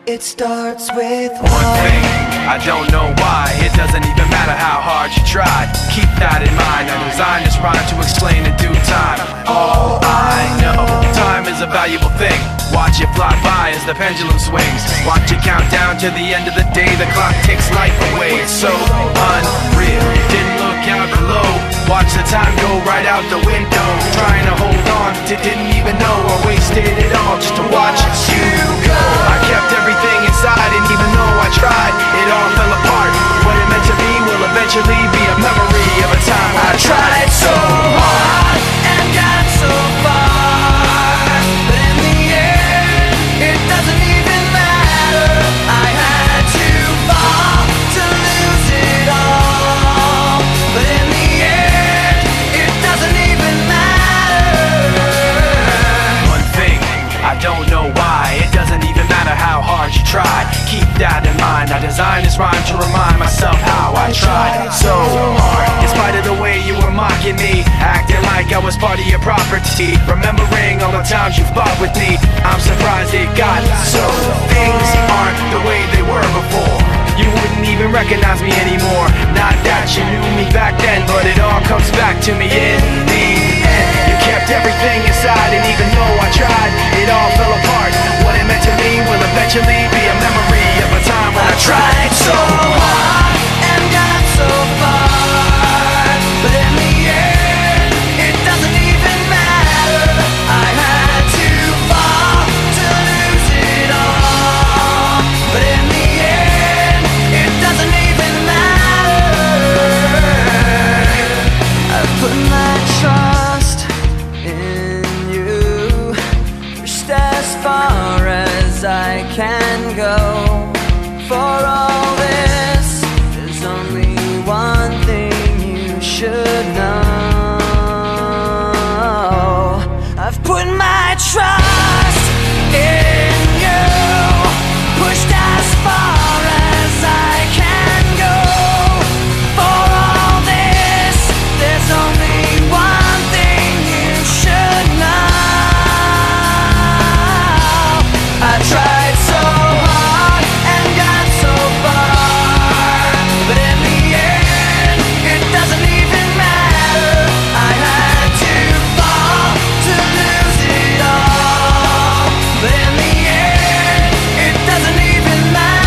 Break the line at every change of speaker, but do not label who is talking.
It starts with
one thing, I don't know why. It doesn't even matter how hard you try. Keep that in mind, I designed this rhyme to explain in due time. All I know, time is a valuable thing. Watch it fly by as the pendulum swings. Watch it count down to the end of the day. The clock takes life away, it's so unreal. Didn't look out below, watch the time go right out the window. Trying to hold on to didn't even know I wasted it all just to watch you go. I kept everything inside, and even though I tried, it all fell apart. What it meant to be will eventually be a memory of a time when I tried so hard
and got so far, but in the end, it doesn't even matter. I had to fall to lose it all, but in the end, it doesn't even matter.
One thing, I don't know why. It doesn't even matter how hard you try. Keep that in mind, I designed this rhyme to remind myself how I tried so hard. In spite of the way you were mocking me, acting like I was part of your property, remembering all the times you fought with me, I'm surprised it got so. Things aren't the way they were before. You wouldn't even recognize me anymore. Not that you knew me back then, but it all comes back to me in the end. You kept everything inside, and even though I tried, it all fell apart. What it meant to me will eventually be a memory of a time when I tried so hard
and got so far, but in the end, it doesn't even matter. I had to fall to lose it all, but in the end, it doesn't even matter. I put my trust in you, pushed as far as I can go. For all this, there's only one thing you should know. I've put my trust in you, pushed as far as I can go. For all this, there's only one thing you should know. I tried so hard and got so far, but in the end, it doesn't even matter. I had to fall to lose it all, but in the end, it doesn't even matter.